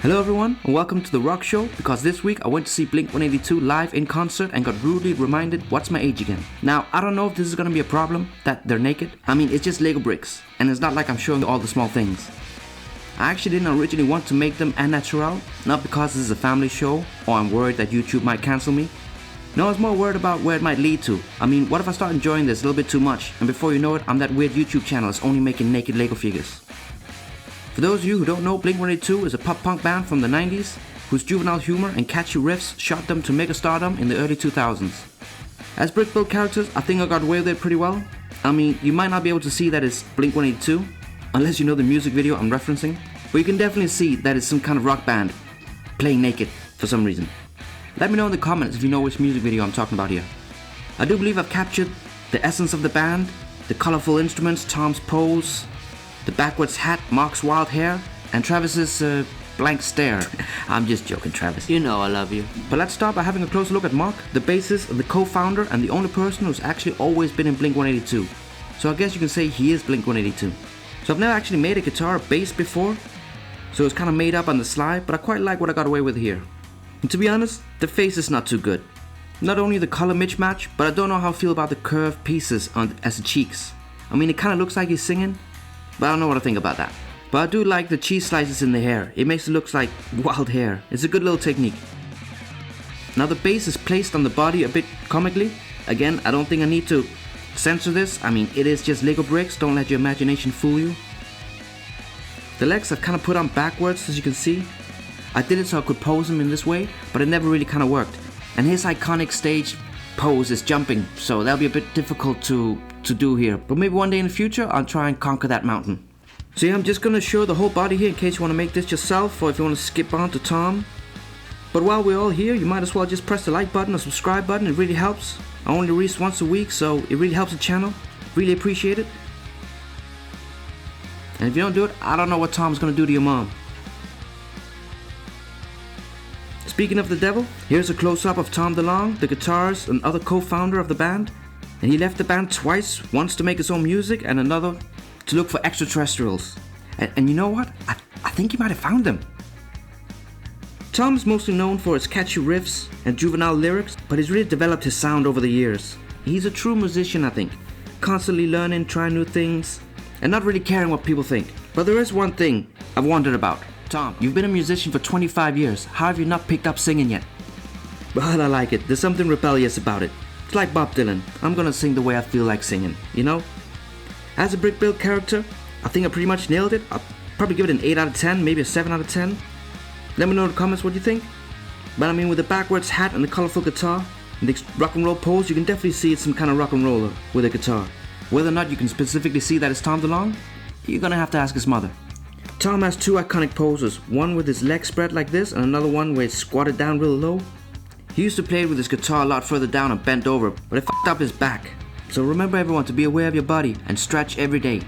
Hello everyone, and welcome to The Rock Show, because this week I went to see Blink-182 live in concert and got rudely reminded what's my age again. Now, I don't know if this is gonna be a problem, that they're naked. I mean, it's just Lego bricks, and it's not like I'm showing all the small things. I actually didn't originally want to make them en natural, not because this is a family show, or I'm worried that YouTube might cancel me. No, I was more worried about where it might lead to. I mean, what if I start enjoying this a little bit too much, and before you know it, I'm that weird YouTube channel that's only making naked Lego figures. For those of you who don't know, Blink-182 is a pop-punk band from the 90s, whose juvenile humor and catchy riffs shot them to mega stardom in the early 2000s. As brick-built characters, I think I got away with it pretty well. I mean, you might not be able to see that it's Blink-182, unless you know the music video I'm referencing, but you can definitely see that it's some kind of rock band playing naked for some reason. Let me know in the comments if you know which music video I'm talking about here. I do believe I've captured the essence of the band, the colorful instruments, Tom's pose, the backwards hat, Mark's wild hair, and Travis's blank stare. I'm just joking, Travis. You know I love you. But let's start by having a closer look at Mark, the bassist, the co-founder, and the only person who's actually always been in Blink-182. So I guess you can say he is Blink-182. So I've never actually made a guitar or bass before, so it's kind of made up on the slide, but I quite like what I got away with here. And to be honest, the face is not too good. Not only the color mismatch, but I don't know how I feel about the curved pieces as the cheeks. I mean, it kind of looks like he's singing, but I don't know what I think about that. But I do like the cheese slices in the hair. It makes it look like wild hair. It's a good little technique. Now the bass is placed on the body a bit comically. Again, I don't think I need to censor this. I mean, it is just Lego bricks. Don't let your imagination fool you. The legs are kind of put on backwards, as you can see. I did it so I could pose him in this way, but it never really kind of worked. And his iconic stage pose is jumping, so that'll be a bit difficult to do here. But maybe one day in the future, I'll try and conquer that mountain. So yeah, I'm just gonna show the whole body here in case you want to make this yourself, or if you want to skip on to Tom. But while we're all here, you might as well just press the like button or subscribe button. It really helps. I only release once a week, so it really helps the channel. Really appreciate it. And if you don't do it, I don't know what Tom's gonna do to your mom. Speaking of the devil, here's a close-up of Tom Delonge, the guitarist and other co-founder of the band. And he left the band twice, once to make his own music and another to look for extraterrestrials. And you know what? I think he might have found them. Tom is mostly known for his catchy riffs and juvenile lyrics, but he's really developed his sound over the years. He's a true musician, I think. Constantly learning, trying new things, and not really caring what people think. But there is one thing I've wondered about. Tom, you've been a musician for 25 years. How have you not picked up singing yet? But I like it. There's something rebellious about it. It's like Bob Dylan. I'm gonna sing the way I feel like singing, you know? As a brick-built character, I think I pretty much nailed it. I'll probably give it an 8 out of 10, maybe a 7 out of 10. Let me know in the comments what you think. But I mean, with the backwards hat and the colorful guitar, and the rock and roll pose, you can definitely see it's some kind of rock and roller with a guitar. Whether or not you can specifically see that it's Tom Delonge, you're gonna have to ask his mother. Tom has two iconic poses, one with his legs spread like this, and another one where it's squatted down real low. He used to play with his guitar a lot further down and bent over, but it fucked up his back. So remember everyone to be aware of your body and stretch every day.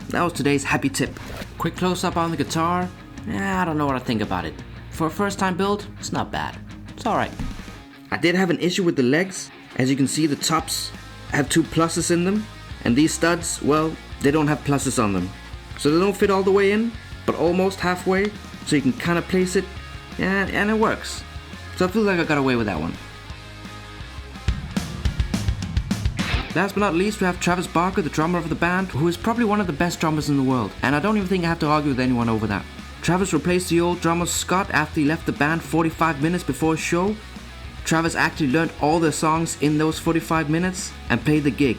That was today's happy tip. Quick close up on the guitar. I don't know what I think about it. For a first time build, it's not bad. It's alright. I did have an issue with the legs. As you can see, the tops have two pluses in them, and these studs, well, they don't have pluses on them. So they don't fit all the way in, but almost halfway, so you can kind of place it, and it works. So I feel like I got away with that one. Last but not least, we have Travis Barker, the drummer of the band, who is probably one of the best drummers in the world, and I don't even think I have to argue with anyone over that. Travis replaced the old drummer Scott after he left the band 45 minutes before his show. Travis actually learned all their songs in those 45 minutes and played the gig,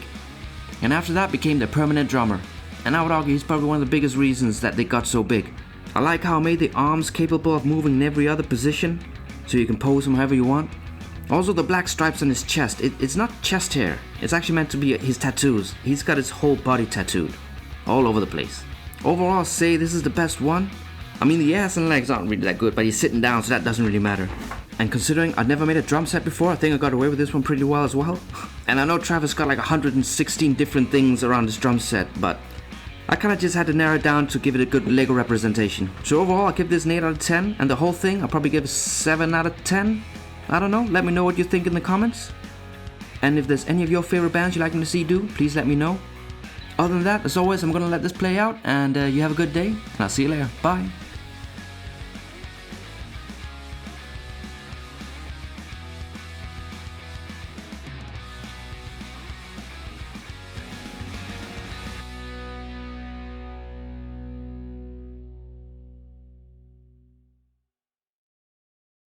and after that became the permanent drummer. And I would argue he's probably one of the biggest reasons that they got so big. I like how I made the arms capable of moving in every other position, so you can pose him however you want. Also, the black stripes on his chest, it's not chest hair, it's actually meant to be his tattoos. He's got his whole body tattooed, all over the place. Overall, I'll say this is the best one. I mean, the ass and legs aren't really that good, but he's sitting down, so that doesn't really matter. And considering I've never made a drum set before, I think I got away with this one pretty well as well. And I know Travis got like 116 different things around this drum set, but I kind of just had to narrow it down to give it a good Lego representation. So overall, I'll give this an 8 out of 10, and the whole thing, I'll probably give a 7 out of 10. I don't know, let me know what you think in the comments. And if there's any of your favorite bands you'd like me to see do, please let me know. Other than that, as always, I'm gonna let this play out, and you have a good day, and I'll see you later. Bye.